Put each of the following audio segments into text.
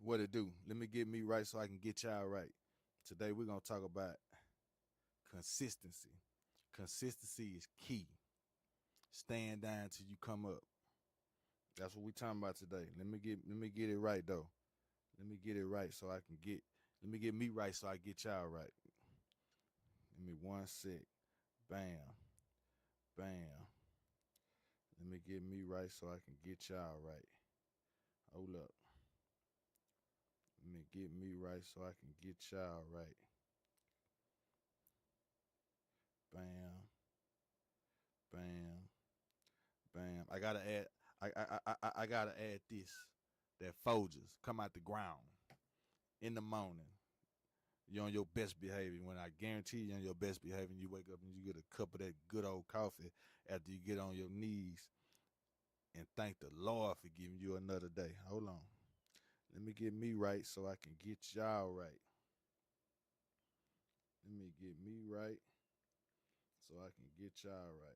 What it do? Let me get me right so I can get y'all right. Today we're gonna talk about consistency. Consistency is key. Stand down till you come up. That's what we talking about today. Let me get it right though. Let me get it right so I can get. Let me get me right so I get y'all right. Give me one sec. Bam, bam. Let me get me right so I can get y'all right. Hold up. Let me get me right so I can get y'all right. Bam, bam, bam. I gotta add. I gotta add this. That Folgers come out the ground in the morning. You're on your best behavior. When I guarantee you're on your best behavior, you wake up and you get a cup of that good old coffee after you get on your knees and thank the Lord for giving you another day. Hold on. Let me get me right so I can get y'all right. Let me get me right so I can get y'all right.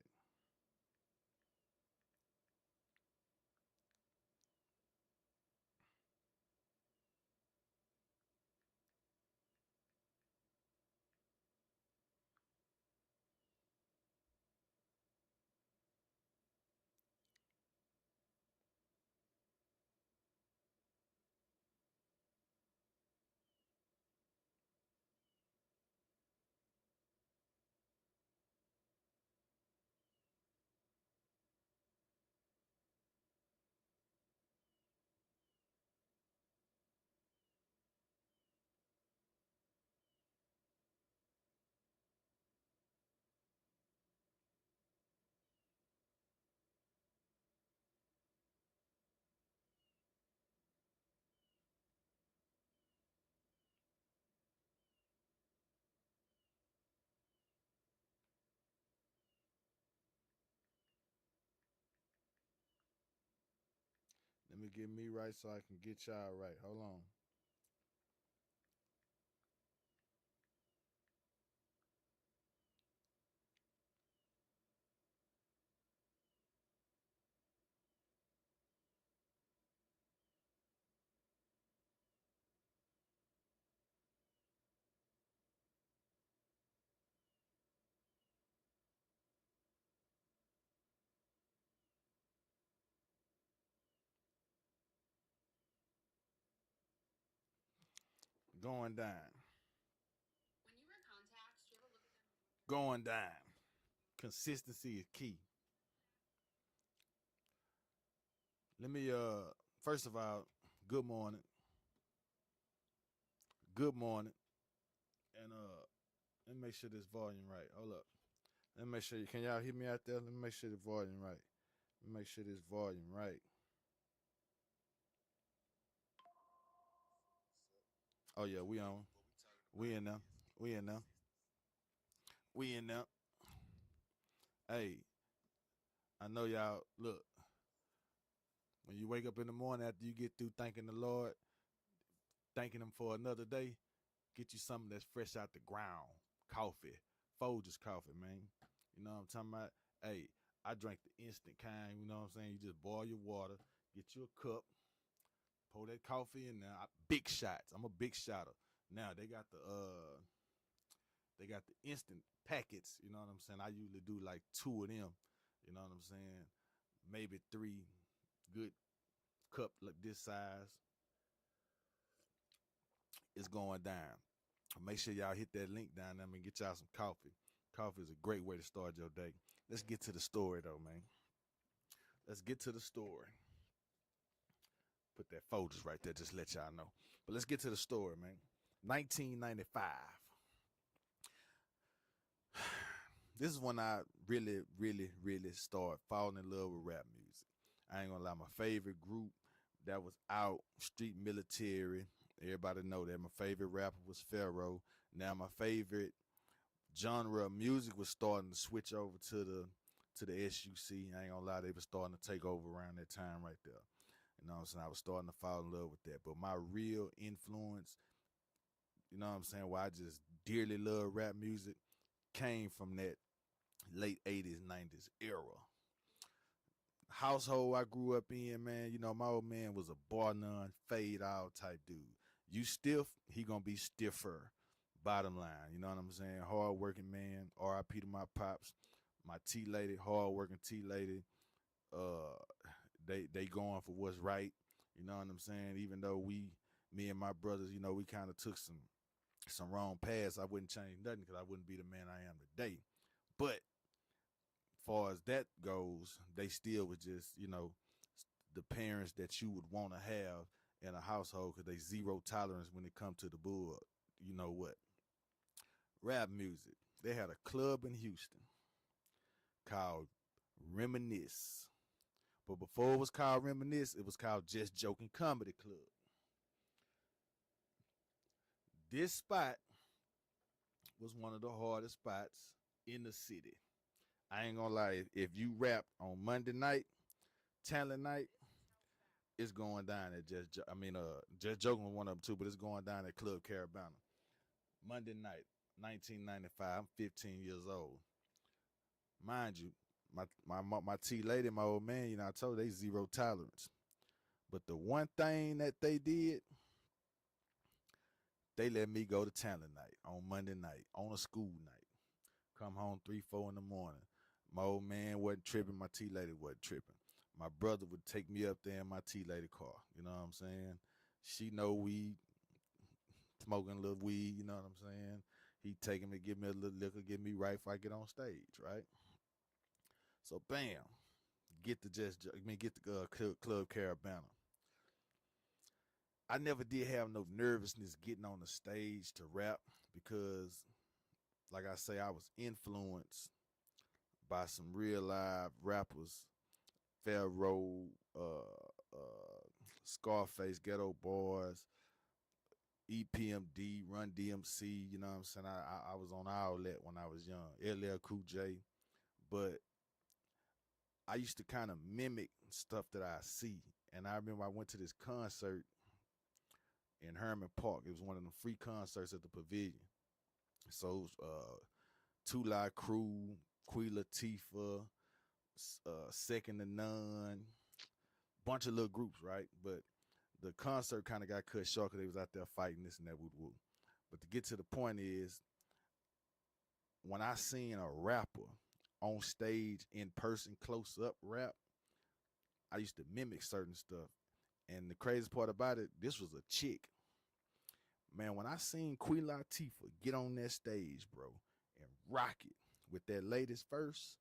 Let me get me right so I can get y'all right. Hold on. Going down. Going down. Consistency is key. Let me first of all, good morning. Good morning. And let me make sure this volume right. Hold up. Let me make sure can y'all hear me out there? Let me make sure the volume right. Let me make sure this volume right. Oh yeah, we on. We in there. We in there. We in there. Hey, I know y'all look, when you wake up in the morning after you get through thanking the Lord, thanking him for another day, get you something that's fresh out the ground. Coffee. Folgers coffee, man. You know what I'm talking about? Hey, I drank the instant kind, you know what I'm saying? You just boil your water, get you a cup, pour that coffee in there. Big shots. I'm a big shotter. Now they got the instant packets, you know what I'm saying? I usually do like two of them, you know what I'm saying? Maybe three good cup like this size is going down. Make sure y'all hit that link down there and get y'all some coffee. Coffee is a great way to start your day. Let's get to the story though, man. Let's get to the story. Put that Folgers right there, just let y'all know. But let's get to the story, man. 1995. This is when I really start falling in love with rap music. I ain't gonna lie, my favorite group that was out, Street Military. Everybody know that my favorite rapper was Pharaoh. Now my favorite genre of music was starting to switch over to the SUC. I ain't gonna lie, they were starting to take over around that time right there. You know what I'm saying? I was starting to fall in love with that. But my real influence, you know what I'm saying, why I just dearly love rap music, came from that late 80s, 90s era. household I grew up in, man, you know, my old man was a bar none, fade out type dude. You stiff, he gonna be stiffer. Bottom line, you know what I'm saying? Hard working man. R.I.P. to my pops, my T lady, hard working T lady. Uh, they going for what's right. You know what I'm saying? Even though me and my brothers, you know, we kind of took some wrong paths. I wouldn't change nothing because I wouldn't be the man I am today. But far as that goes, they still was just, you know, the parents that you would want to have in a household because they zero tolerance when it comes to the bull. You know what? Rap music. They had a club in Houston called Reminisce. But before it was called Reminisce, it was called Just Joking Comedy Club. This spot was one of the hardest spots in the city. I ain't gonna lie, if you rap on Monday night, talent night, it's going down at Just Joking was one of them too, but it's going down at Club Carabana. Monday night, 1995. I'm 15 years old. Mind you, my T lady, my old man, you know, I told you, they zero tolerance. But the one thing that they did, they let me go to talent night on Monday night, on a school night. Come home 3, 4 in the morning. My old man wasn't tripping. My T lady wasn't tripping. My brother would take me up there in my T lady car. You know what I'm saying? She know we smoking a little weed. You know what I'm saying? He taking me, give me a little liquor, get me right before I get on stage. Right? So bam, get the Club Carabana. I never did have no nervousness getting on the stage to rap because, like I say, I was influenced by some real live rappers, Pharaoh, Scarface, Ghetto Boys, EPMD, Run DMC. You know what I'm saying? I was on all that when I was young. LL Cool J, but I used to kind of mimic stuff that I see. And I remember I went to this concert in Herman Park. It was one of the free concerts at the Pavilion. So Two Live Crew, Queen Latifah, Second to None, bunch of little groups, right? But the concert kind of got cut short because they was out there fighting this and that, woo woo. But to get to the point is, when I seen a rapper on stage in person, close up rap, I used to mimic certain stuff. And the crazy part about it, this was a chick. Man, when I seen Queen Latifah get on that stage, bro, and rock it with that latest verse,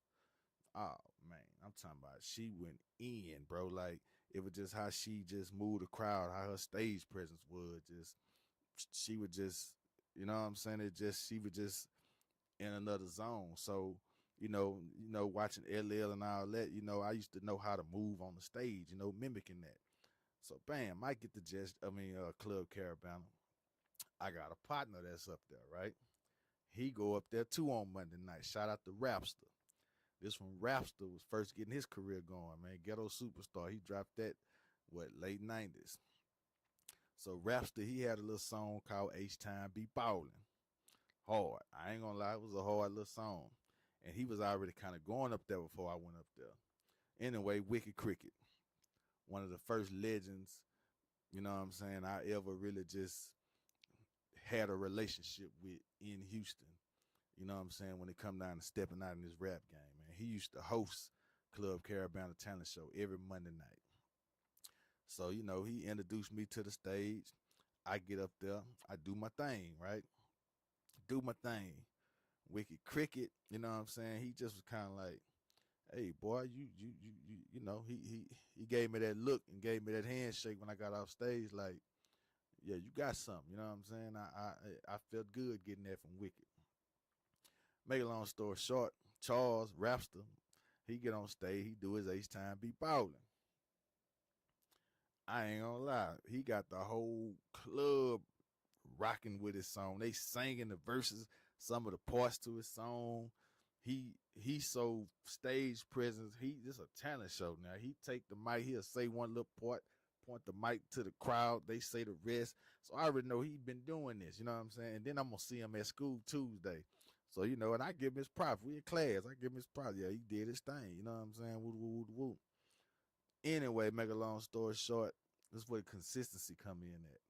oh man, I'm talking about she went in, bro. Like it was just how she just moved the crowd, how her stage presence was. Just she would just, you know what I'm saying? It just she was just in another zone. So, watching LL and all that, I used to know how to move on the stage, mimicking that. So bam, I get the Club Carabana. I got a partner that's up there, right? He go up there too on Monday night. Shout out to Rapster. This when Rapster was first getting his career going, man. Ghetto Superstar. He dropped that, late 90s. So Rapster, he had a little song called H Time Be Ballin'. Hard. I ain't gonna lie, it was a hard little song. And he was already kind of going up there before I went up there. Anyway, Wicked Cricket, one of the first legends, you know what I'm saying, I ever really just had a relationship with in Houston. You know what I'm saying? When it come down to stepping out in this rap game, man. He used to host Club Carabana Talent Show every Monday night. So, he introduced me to the stage. I get up there, I do my thing, right? Do my thing. Wicked Cricket, you know what I'm saying? He just was kind of like, hey boy, he gave me that look and gave me that handshake when I got off stage, like, yeah, you got something, you know what I'm saying? I felt good getting that from Wicked. Make a long story short, Charles Rapster, he get on stage, he do his H Time Be Ballin'. I ain't gonna lie, he got the whole club rocking with his song. They singing the verses, some of the parts to his song. He so stage presence. He this a talent show now. He take the mic, he'll say one little part, point the mic to the crowd, they say the rest. So I already know he been doing this, you know what I'm saying? And then I'm gonna see him at school Tuesday. So, and I give him his props. We in class. I give him his props. Yeah, he did his thing. You know what I'm saying? Woo, woo, woo, woo. Anyway, make a long story short, this is where consistency come in at.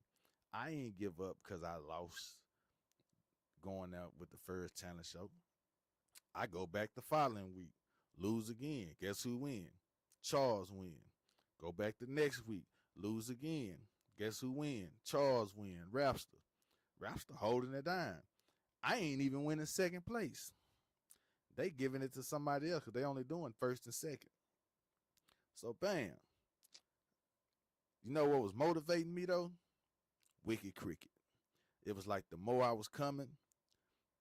I ain't give up because I lost going out with the first talent show. I go back the following week, lose again. Guess who win? Charles win. Go back the next week, lose again. Guess who win? Charles win. Rapster. Rapster holding it down. I ain't even winning second place. They giving it to somebody else because they only doing first and second. So bam. You know what was motivating me though? Wicked Cricket. It was like the more I was coming,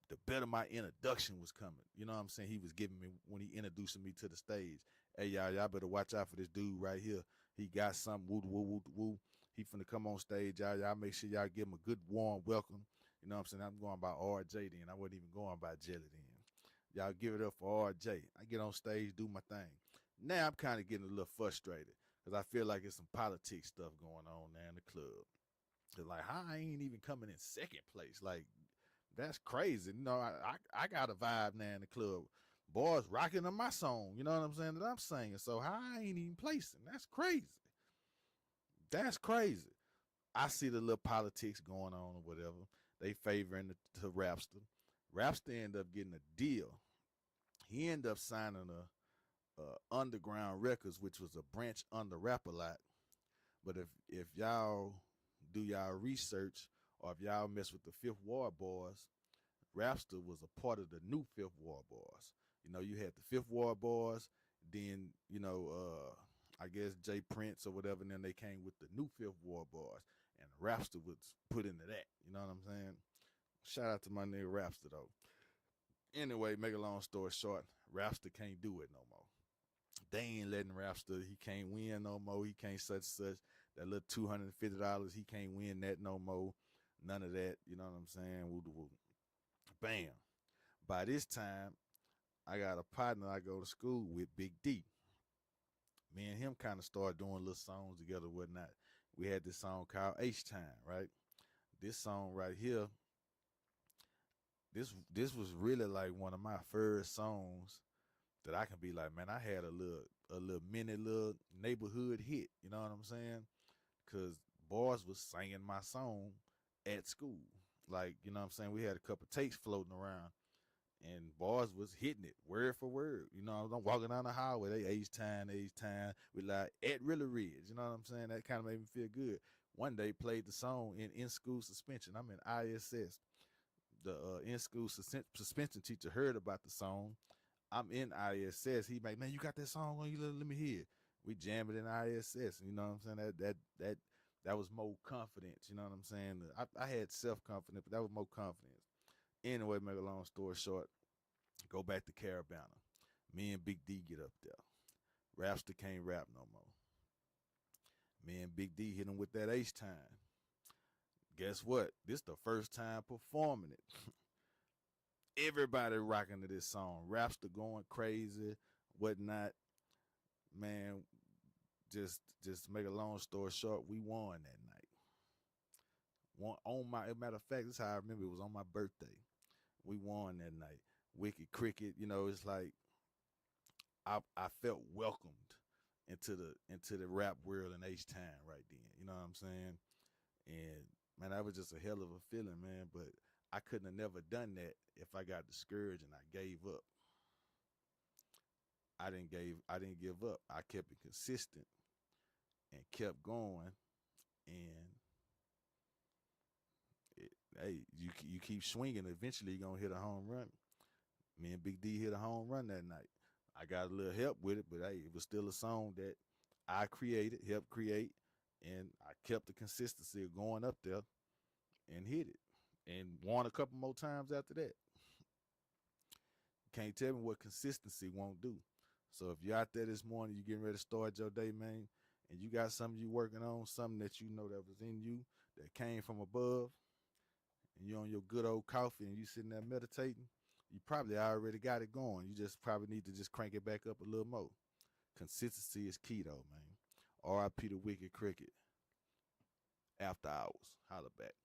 the better my introduction was coming. You know what I'm saying? He was giving me when he introducing me to the stage. Hey y'all better watch out for this dude right here. He got something woo woo woo woo. He finna come on stage. Y'all make sure y'all give him a good warm welcome. You know what I'm saying? I'm going by RJ then. I wasn't even going by Jelly then. Y'all give it up for RJ. I get on stage, do my thing. Now I'm kind of getting a little frustrated because I feel like it's some politics stuff going on there in the club. Cause like, how I ain't even coming in second place? Like, that's crazy. You know, I got a vibe now in the club. Boys rocking on my song, you know what I'm saying, that I'm singing. So how I ain't even placing? That's crazy. That's crazy. I see the little politics going on or whatever. They favoring the Rapster. Rapster ended up getting a deal. He ended up signing a Underground Records, which was a branch under Rap A Lot. But if y'all do y'all research or if y'all mess with the Fifth Ward Boys, Rapster was a part of the new Fifth Ward Boys. You know, you had the Fifth Ward Boys, then, you know, I guess Jay Prince or whatever, and then they came with the new Fifth Ward Boys. And Rapster was put into that. You know what I'm saying? Shout out to my nigga Rapster though. Anyway, make a long story short, Rapster can't do it no more. They ain't letting Rapster, he can't win no more. He can't such. That little $250, he can't win that no more. None of that. You know what I'm saying? Woo, woo. Bam. By this time, I got a partner I go to school with, Big D. Me and him kind of started doing little songs together, whatnot. We had this song called H Time, right? This song right here, this was really like one of my first songs that I can be like, man, I had a little mini little neighborhood hit. You know what I'm saying? Cause boys was singing my song at school. Like, you know what I'm saying? We had a couple tapes floating around and boys was hitting it word for word. You know, I'm walking down the highway, they H Time. We like at Really Ridge. You know what I'm saying? That kind of made me feel good. One day played the song in school suspension. I'm in ISS. The in school suspension teacher heard about the song. I'm in ISS. He like, man, you got that song on you? Let me hear it. We jam it in ISS. You know what I'm saying? That was more confidence. You know what I'm saying? I had self confidence, but that was more confidence. Anyway, make a long story short, go back to Caravana. Me and Big D get up there. Rapster can't rap no more. Me and Big D hit him with that H Time. Guess what? This the first time performing it. Everybody rocking to this song. Rapster going crazy, whatnot. Man, just to make a long story short, we won that night. One on my matter of fact, this is how I remember it was on my birthday. We won that night. Wicked Cricket, you know, it's like I felt welcomed into the rap world in H Time right then. You know what I'm saying? And man, that was just a hell of a feeling, man. But I couldn't have never done that if I got discouraged and I gave up. I didn't give up. I kept it consistent and kept going. And hey, you keep swinging. Eventually, you're gonna hit a home run. Me and Big D hit a home run that night. I got a little help with it, but hey, it was still a song that I created, helped create, and I kept the consistency of going up there and hit it, and won a couple more times after that. Can't tell me what consistency won't do. So if you're out there this morning, you getting ready to start your day, man, and you got something you working on, something that you know that was in you that came from above, and you're on your good old coffee and you sitting there meditating, you probably already got it going. You just probably need to just crank it back up a little more. Consistency is key though, man. R.I.P. the Wicked Cricket. After hours. Holla back.